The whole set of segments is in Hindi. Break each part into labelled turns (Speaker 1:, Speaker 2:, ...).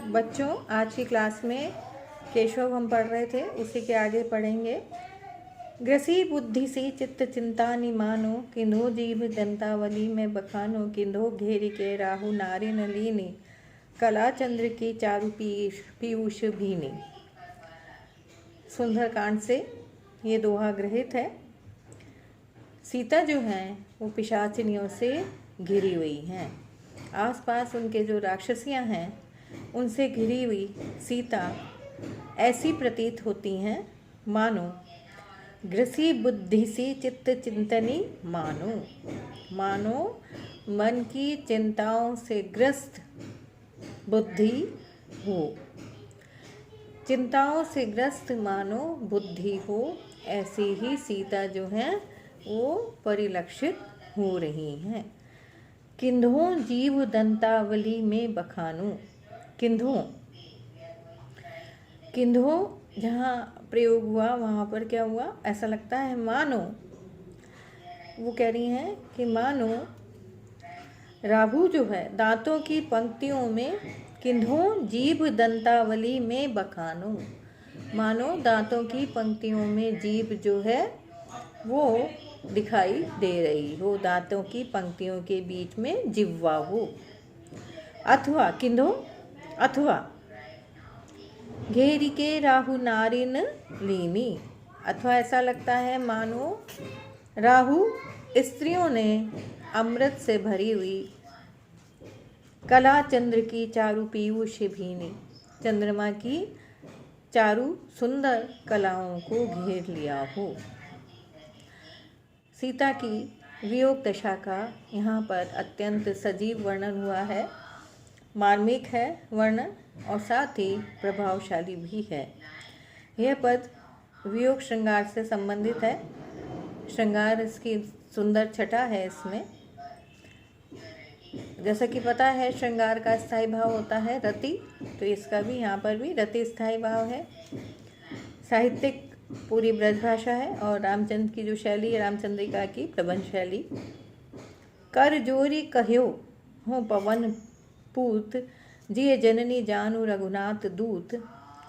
Speaker 1: बच्चों, आज की क्लास में केशव हम पढ़ रहे थे, उसी के आगे पढ़ेंगे। ग्रसी बुद्धि सी चित्त चिंता निमानो, किंधो जीभ दंतावली में बखानो, किंधो घेरी के राहु नारी नलिनी, कला चंद्र की चारु पीयूष भीनी। सुंदरकांड से ये दोहा गृहीत है। सीता जो हैं वो पिशाचिनियों से घिरी हुई हैं। आसपास उनके जो राक्षसियां हैं उनसे घिरी हुई सीता ऐसी प्रतीत होती हैं मानो ग्रसी बुद्धि सी चित्त चिंतनी मानो मन की चिंताओं से ग्रस्त बुद्धि हो, चिंताओं से ग्रस्त मानो बुद्धि हो। ऐसी ही सीता जो हैं वो परिलक्षित हो रही हैं। किंधों जीव दंतावली में बखानू। किंधों जहाँ प्रयोग हुआ वहाँ पर क्या हुआ, ऐसा लगता है मानो वो कह रही हैं कि मानो राहु जो है दांतों की पंक्तियों में, किंधों जीभ दंतावली में बखानो, मानो दांतों की पंक्तियों में जीभ जो है वो दिखाई दे रही हो, दांतों की पंक्तियों के बीच में जिह्वा हो। अथवा किंधों अथवा घेरी के राहु नारिन लीनी, अथवा ऐसा लगता है मानो राहु स्त्रियों ने अमृत से भरी हुई कला चंद्र की चारु पीयूष भीनी, चंद्रमा की चारु सुंदर कलाओं को घेर लिया हो। सीता की वियोग दशा का यहाँ पर अत्यंत सजीव वर्णन हुआ है, मार्मिक है वर्णन और साथ ही प्रभावशाली भी है। यह पद वियोग श्रृंगार से संबंधित है। श्रृंगार इसकी सुंदर छटा है। इसमें जैसा कि पता है श्रृंगार का स्थायी भाव होता है रति, तो इसका भी यहाँ पर भी रति स्थायी भाव है। साहित्यिक पूरी ब्रजभाषा है और रामचंद्र की जो शैली है, रामचंद्रिका की प्रबंध शैली। कर जोरी कह्यो हो पवन पूत, जिये जननी जानू रघुनाथ दूत।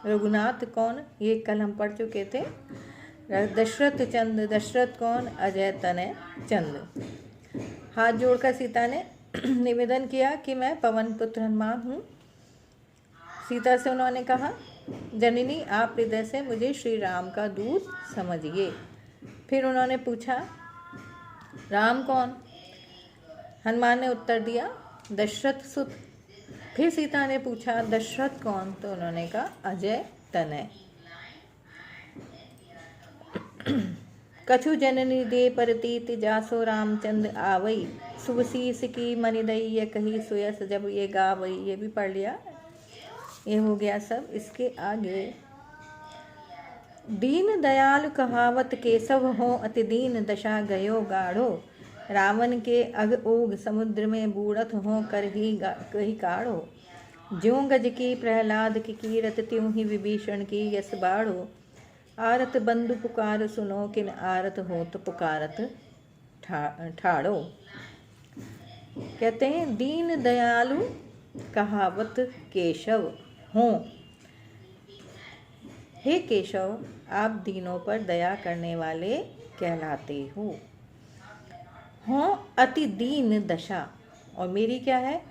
Speaker 1: रघुनाथ कौन, ये कल हम पढ़ चुके थे। दशरथ चंद, दशरथ कौन, अजय तनय चंद। हाथ जोड़कर सीता ने निवेदन किया कि मैं पवन पुत्र हनुमान हूँ। सीता से उन्होंने कहा, जननी आप हृदय से मुझे श्री राम का दूत समझिए। फिर उन्होंने पूछा, राम कौन? हनुमान ने उत्तर दिया, दशरथ सुत। फिर सीता ने पूछा, दशरथ कौन? तो उन्होंने कहा, अजय तनय। कछु जननी दे परतीत, जासो रामचंद्र आवई, शुभ शीस की मनिदई ये कही सुयस जब ये गावई। ये भी पढ़ लिया, ये हो गया सब। इसके आगे दीन दयाल कहावत केशव हो, अति दीन दशा गयो गाढ़ो। रावण के अग ओग समुद्र में बूढ़त हो, कर ही कही काढ़ो। ज्यों गज की प्रहलाद की कीरत, त्यों ही विभीषण की यस बाढ़ो। आरत बंधु पुकार सुनो, किन आरत हो तो पुकारत ठाड़ो। कहते हैं दीन दयालु कहावत केशव हो। हे केशव, आप दीनों पर दया करने वाले कहलाते हो। अति दीन दशा, और मेरी क्या है,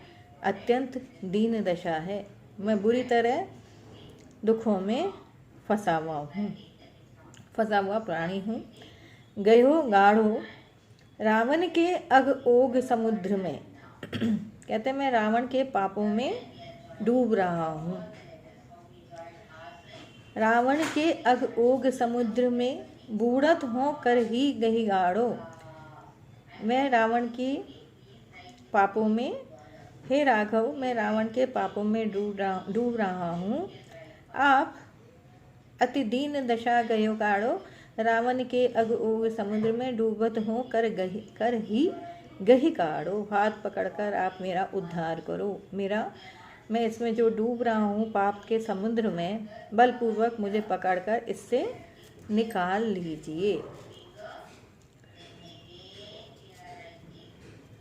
Speaker 1: अत्यंत दीन दशा है। मैं बुरी तरह दुखों में फंसा हुआ प्राणी हूँ। गयो गाढ़ो, रावण के अग ओग समुद्र में कहते मैं रावण के पापों में डूब रहा हूँ। रावण के अग ओग समुद्र में बूढ़त हो, कर ही गही गाढ़ो। मैं रावण की पापों में, हे राघव, मैं रावण के पापों में डूब रहा हूँ। आप अति दीन दशा गयो गाढ़ो, रावण के अग ओग समुद्र में डूबत हो, कर ही गही काढ़ो। हाथ पकड़कर आप मेरा उद्धार करो। मैं इसमें जो डूब रहा हूँ पाप के समुद्र में, बलपूर्वक मुझे पकड़कर इससे निकाल लीजिए।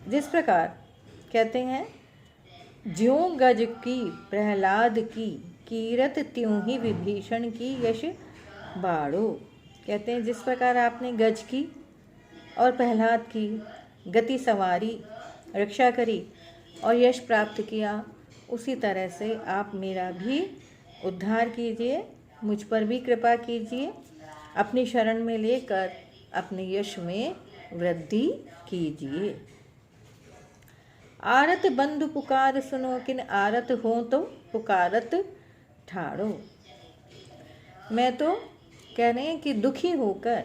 Speaker 1: जिस प्रकार कहते हैं ज्यों गज की प्रहलाद की कीरत त्यों ही विभीषण की यश बाड़ो। कहते हैं जिस प्रकार आपने गज की और प्रहलाद की गति संवारी, रक्षा करी और यश प्राप्त किया, उसी तरह से आप मेरा भी उद्धार कीजिए, मुझ पर भी कृपा कीजिए, अपनी शरण में लेकर अपने यश में वृद्धि कीजिए। आरत बंधु पुकार सुनो, किन आरत हो तो पुकारत ठाड़ो। मैं तो कह रहे हैं कि दुखी होकर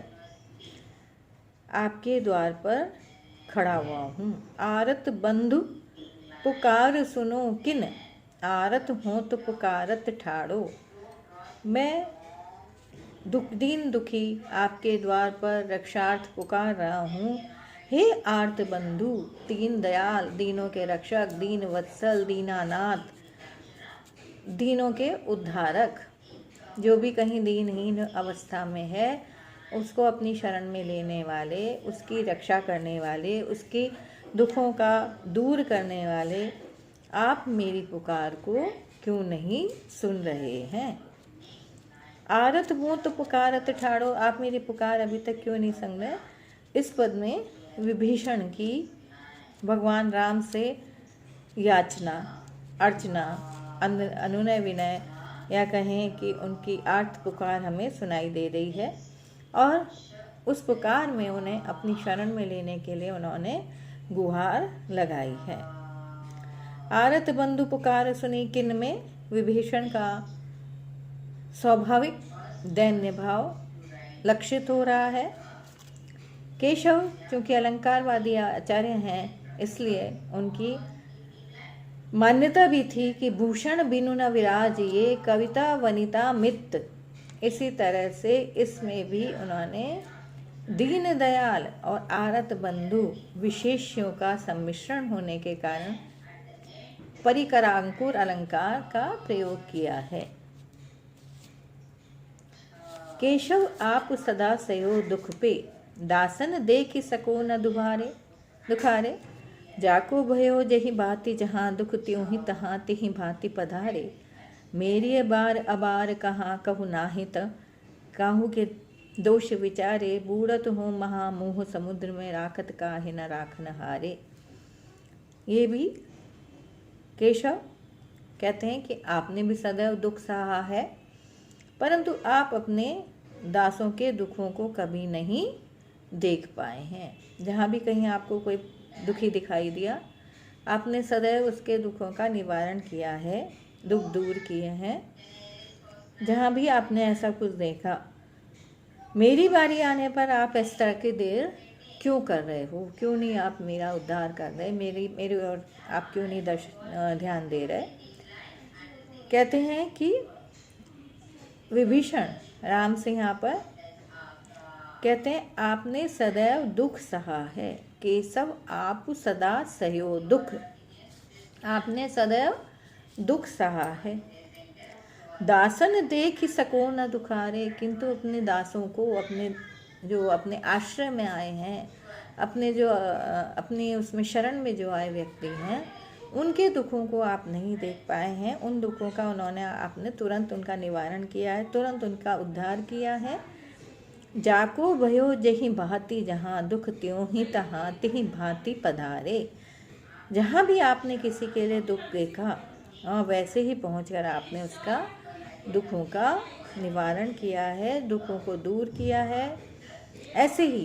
Speaker 1: आपके द्वार पर खड़ा हुआ हूँ। आरत बंधु पुकार सुनो, किन आरत हो तो पुकारत ठाड़ो। मैं दीन दुखी आपके द्वार पर रक्षार्थ पुकार रहा हूँ। हे आर्त बंधु, दीन दयाल, दीनों के रक्षक, दीन वत्सल, दीनानाथ, दीनों के उद्धारक, जो भी कहीं दीनहीन अवस्था में है उसको अपनी शरण में लेने वाले, उसकी रक्षा करने वाले, उसके दुखों का दूर करने वाले, आप मेरी पुकार को क्यों नहीं सुन रहे हैं। आरत हो तो पुकारत ठाड़ो, आप मेरी पुकार अभी तक क्यों नहीं सुन रहे। इस पद में विभीषण की भगवान राम से याचना, अर्चना, अनुनय विनय या कहें कि उनकी आर्त पुकार हमें सुनाई दे रही है और उस पुकार में उन्हें अपनी शरण में लेने के लिए उन्होंने गुहार लगाई है। आरत बंधु पुकार सुनी, किन में विभीषण का स्वाभाविक दैन्य भाव लक्षित हो रहा है। केशव चूंकि अलंकारवादी आचार्य हैं, इसलिए उनकी मान्यता भी थी कि भूषण बिनु न विराज ये कविता वनिता मित्त। इसी तरह से इसमें भी उन्होंने दीन दयाल और आरत बंधु विशेष्यों का सम्मिश्रण होने के कारण परिकरांकुर अलंकार का प्रयोग किया है। केशव आप सदा सयो दुख पे, दासन देख सको न दुखारे। जाको भयो जही भांति जहाँ, दुख त्यों ही तहाँ तिहि भांति पधारे। मेरी बार अबार कहाँ कहु नाहित, काहू के दोष विचारे। बूढ़त हो महामोह समुद्र में, राखत काहे न राखन हारे। ये भी केशव कहते हैं कि आपने भी सदैव दुख सहा है, परंतु आप अपने दासों के दुखों को कभी नहीं देख पाए हैं। जहाँ भी कहीं आपको कोई दुखी दिखाई दिया, आपने सदैव उसके दुखों का निवारण किया है, दुख दूर किए हैं। जहाँ भी आपने ऐसा कुछ देखा, मेरी बारी आने पर आप इस तरह की देर क्यों कर रहे हो, क्यों नहीं आप मेरा उद्धार कर रहे, मेरी ओर आप क्यों नहीं ध्यान दे रहे। कहते हैं कि विभीषण राम से यहाँ पर कहते हैं आपने सदैव दुख सहा है। केशव आप सदा सह्यो दुख, आपने सदैव दुख सहा है। दासन देख सको न दुखारे, किंतु अपने दासों को, अपने जो अपने आश्रय में आए हैं, अपने जो अपने उसमें शरण में जो आए व्यक्ति हैं, उनके दुखों को आप नहीं देख पाए हैं। उन दुखों का आपने तुरंत उनका निवारण किया है, तुरंत उनका उद्धार किया है। जाको भयो जही भांति जहाँ, दुख त्यों ही तहाँ तिहि भांति पधारे। जहाँ भी आपने किसी के लिए दुख देखा, वैसे ही पहुंचकर आपने उसका दुखों का निवारण किया है, दुखों को दूर किया है। ऐसे ही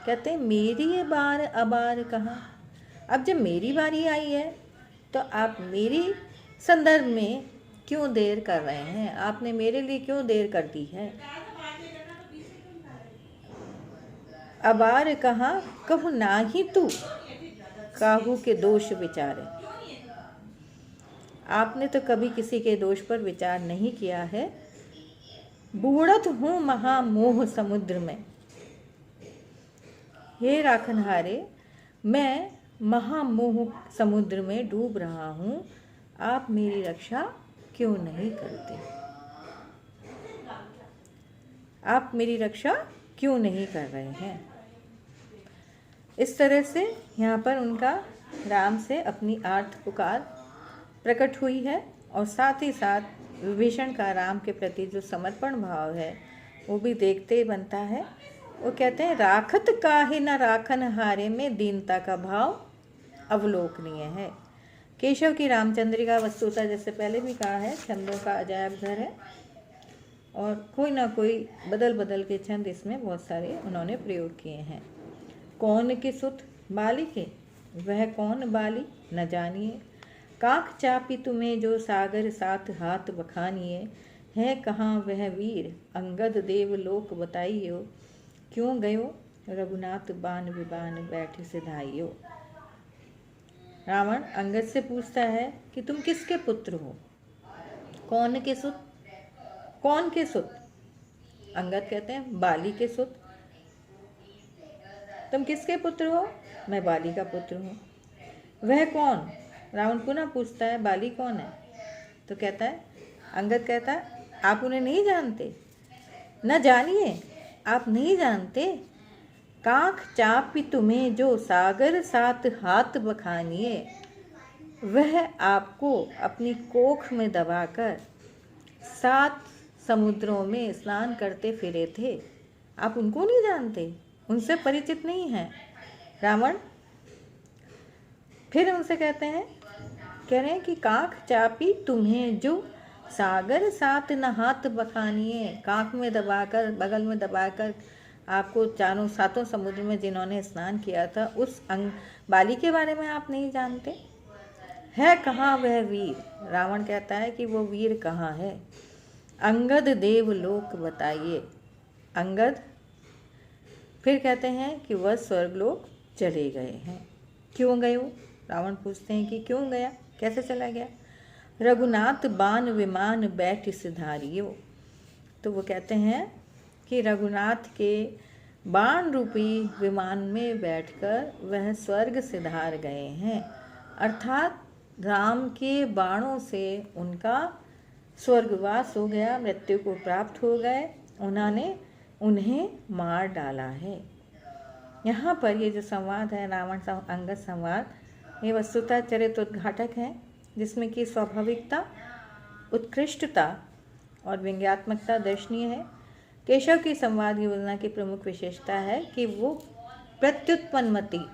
Speaker 1: कहते हैं मेरी बार अबार कहाँ। अब जब मेरी बारी आई है तो आप मेरी संदर्भ में क्यों देर कर रहे हैं, आपने मेरे लिए क्यों देर कर दी है। अबार कहाँ कहु नाही तू, काहू के दोष विचारे। आपने तो कभी किसी के दोष पर विचार नहीं किया है। बूढ़त हूँ महामोह समुद्र में, हे राखनहारे, मैं महामोह समुद्र में डूब रहा हूँ, आप मेरी रक्षा क्यों नहीं करते, आप मेरी रक्षा क्यों नहीं कर रहे हैं। इस तरह से यहाँ पर उनका राम से अपनी आर्त पुकार प्रकट हुई है, और साथ ही साथ विभीषण का राम के प्रति जो समर्पण भाव है वो भी देखते बनता है। वो कहते हैं राखत काहे न राखन हारे में दीनता का भाव अवलोकनीय है। केशव की रामचंद्रिका वस्तुतः जैसे पहले भी कहा है छंदों का अजायब घर है, और कोई ना कोई बदल बदल के छंद इसमें बहुत सारे उन्होंने प्रयोग किए हैं। कौन के सुत बाली के, वह कौन बाली न जानिए, काख चापी तुम्हें जो सागर साथ हाथ बखानिए, है कहाँ वह वीर अंगद देव लोक बताइयो, क्यों गयो रघुनाथ बान विबान बैठ सिधाइयो। रावण अंगद से पूछता है कि तुम किसके पुत्र हो। कौन के सुत, कौन के सुत? अंगद कहते हैं बाली के सुत। तुम किसके पुत्र हो? मैं बाली का पुत्र हूँ। वह कौन? रावण पुनः पूछता है बाली कौन है? तो कहता है, अंगद कहता है आप उन्हें नहीं जानते, न जानिए, आप नहीं जानते। काख चापी तुम्हें जो सागर साथ हाथ बखानिए, वह आपको अपनी कोख में दबाकर 7 समुद्रों में स्नान करते फिरे थे। आप उनको नहीं जानते, उनसे परिचित नहीं हैं। रावण फिर उनसे कहते हैं, कह रहे हैं कि काख चापी तुम्हें जो सागर साथ न हाथ बखानिए, काख में दबाकर, बगल में दबाकर आपको 7 समुद्र में जिन्होंने स्नान किया था उस बाली के बारे में आप नहीं जानते। है कहाँ वह वीर? रावण कहता है कि वो वीर कहाँ है? अंगद देव लोक बताइए। अंगद फिर कहते हैं कि वह स्वर्गलोक चले गए हैं। क्यों गए वो? रावण पूछते हैं कि क्यों गया, कैसे चला गया। रघुनाथ बान विमान बैठ सिधारियो। तो वो कहते हैं कि रघुनाथ के बाण रूपी विमान में बैठकर वह स्वर्ग सिधार गए हैं, अर्थात राम के बाणों से उनका स्वर्गवास हो गया, मृत्यु को प्राप्त हो गए, उन्होंने उन्हें मार डाला है। यहाँ पर ये जो संवाद है रावण अंगद संवाद, ये वस्तुतः चरित्रोद्घाटक है, जिसमें कि स्वाभाविकता, उत्कृष्टता और व्यंग्यात्मकता दर्शनीय है। केशव की संवाद योजना की प्रमुख विशेषता है कि वो प्रत्युत्पन्नमति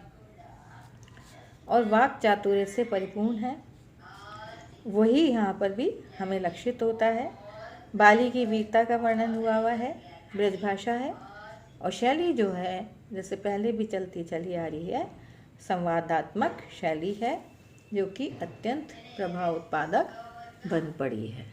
Speaker 1: और वाक चातुर्य से परिपूर्ण है। वही यहाँ पर भी हमें लक्षित होता है। बाली की वीरता का वर्णन हुआ है, ब्रजभाषा है, और शैली जो है जैसे पहले भी चलती चली आ रही है, संवादात्मक शैली है, जो कि अत्यंत प्रभाव उत्पादक बन पड़ी है।